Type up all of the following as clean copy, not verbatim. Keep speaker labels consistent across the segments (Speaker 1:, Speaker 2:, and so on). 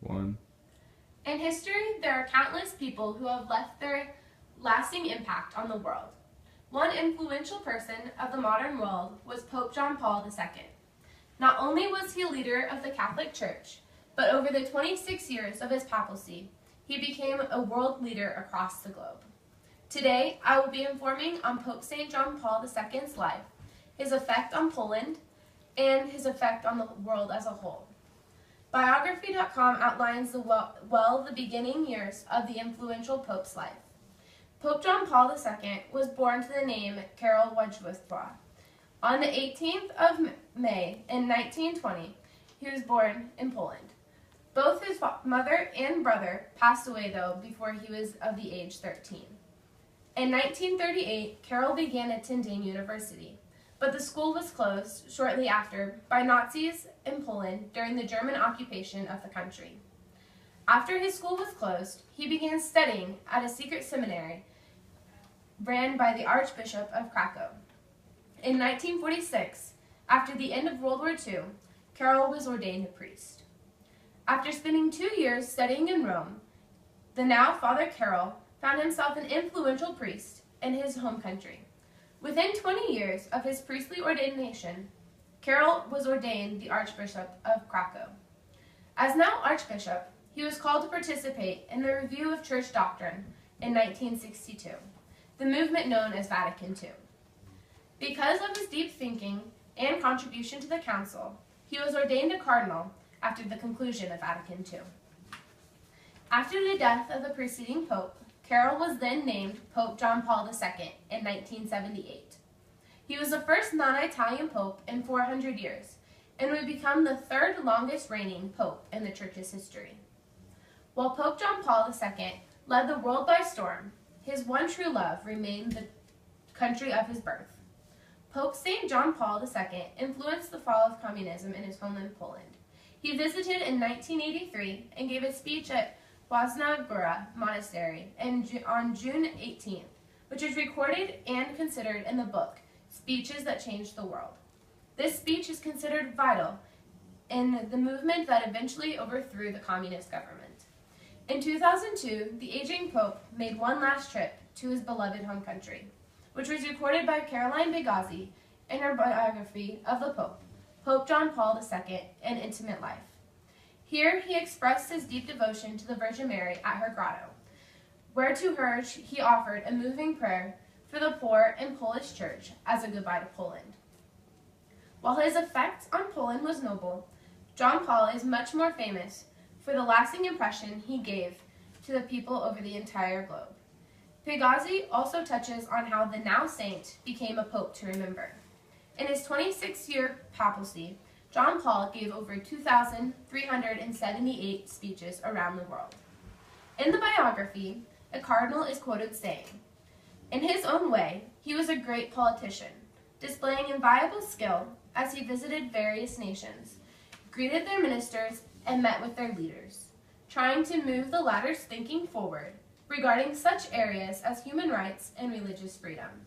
Speaker 1: 1.
Speaker 2: In history, there are countless people who have left their lasting impact on the world. One influential person of the modern world was Pope John Paul II. Not only was he a leader of the Catholic Church, but over the 26 years of his papacy, he became a world leader across the globe. Today, I will be informing on Pope St. John Paul II's life, his effect on Poland, and his effect on the world as a whole. Biography.com outlines the beginning years of the influential Pope's life. Pope John Paul II was born to the name Karol Wojtyła. On the 18th of May in 1920, he was born in Poland. Both his mother and brother passed away, though, before he was of the age 13. In 1938, Karol began attending university, but the school was closed shortly after by Nazis in Poland during the German occupation of the country. After his school was closed, he began studying at a secret seminary ran by the Archbishop of Krakow. In 1946, after the end of World War II, Karol was ordained a priest. After spending 2 years studying in Rome, the now Father Karol found himself an influential priest in his home country. Within 20 years of his priestly ordination, Karol was ordained the Archbishop of Krakow. As now Archbishop, he was called to participate in the review of church doctrine in 1962, the movement known as Vatican II. Because of his deep thinking and contribution to the council, he was ordained a cardinal after the conclusion of Vatican II. After the death of the preceding pope, Karol was then named Pope John Paul II in 1978. He was the first non-Italian pope in 400 years and would become the third longest reigning pope in the church's history. While Pope John Paul II led the world by storm, his one true love remained the country of his birth. Pope St. John Paul II influenced the fall of communism in his homeland Poland. He visited in 1983 and gave a speech at Jasna Góra Monastery on June 18th, which is recorded and considered in the book Speeches That Changed the World. This speech is considered vital in the movement that eventually overthrew the communist government. In 2002, the aging pope made one last trip to his beloved home country, which was recorded by Caroline Bigazzi in her biography of the Pope, Pope John Paul II, An Intimate Life. Here he expressed his deep devotion to the Virgin Mary at her grotto, where to her he offered a moving prayer for the poor in Polish church as a goodbye to Poland. While his effect on Poland was noble, John Paul is much more famous for the lasting impression he gave to the people over the entire globe. Pigazzi also touches on how the now saint became a pope to remember. In his 26-year papacy, John Paul gave over 2,378 speeches around the world. In the biography, a cardinal is quoted saying, "In his own way, he was a great politician, displaying inviolable skill as he visited various nations, greeted their ministers, and met with their leaders, trying to move the latter's thinking forward regarding such areas as human rights and religious freedom."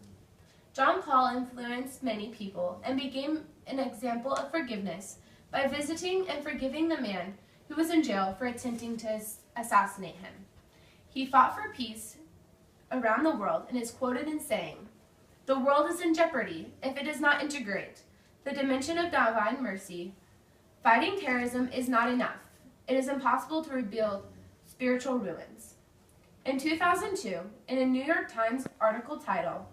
Speaker 2: John Paul influenced many people and became an example of forgiveness by visiting and forgiving the man who was in jail for attempting to assassinate him. He fought for peace around the world and is quoted in saying, "The world is in jeopardy if it does not integrate the dimension of divine mercy. Fighting terrorism is not enough. It is impossible to rebuild spiritual ruins." In 2002, in a New York Times article titled,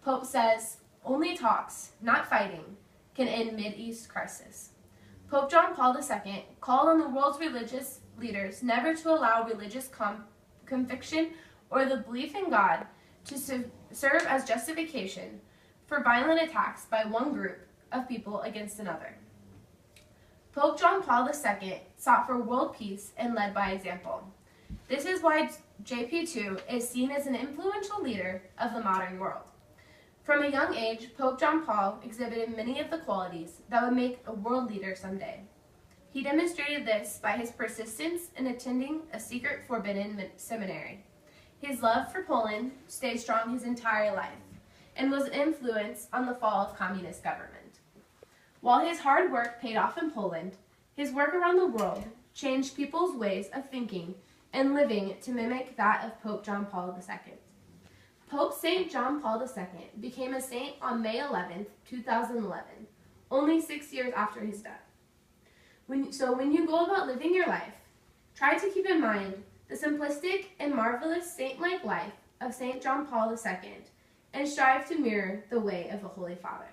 Speaker 2: Pope says, "Only talks, not fighting, can end Mideast crisis." Pope John Paul II called on the world's religious leaders never to allow religious conviction or the belief in God to serve as justification for violent attacks by one group of people against another. Pope John Paul II sought for world peace and led by example. This is why JP2 is seen as an influential leader of the modern world. From a young age, Pope John Paul exhibited many of the qualities that would make a world leader someday. He demonstrated this by his persistence in attending a secret forbidden seminary. His love for Poland stayed strong his entire life and was influenced on the fall of communist government. While his hard work paid off in Poland, his work around the world changed people's ways of thinking and living to mimic that of Pope John Paul II. Pope St. John Paul II became a saint on May 11, 2011, only 6 years after his death. So when you go about living your life, try to keep in mind the simplistic and marvelous saint-like life of St. John Paul II and strive to mirror the way of the Holy Father.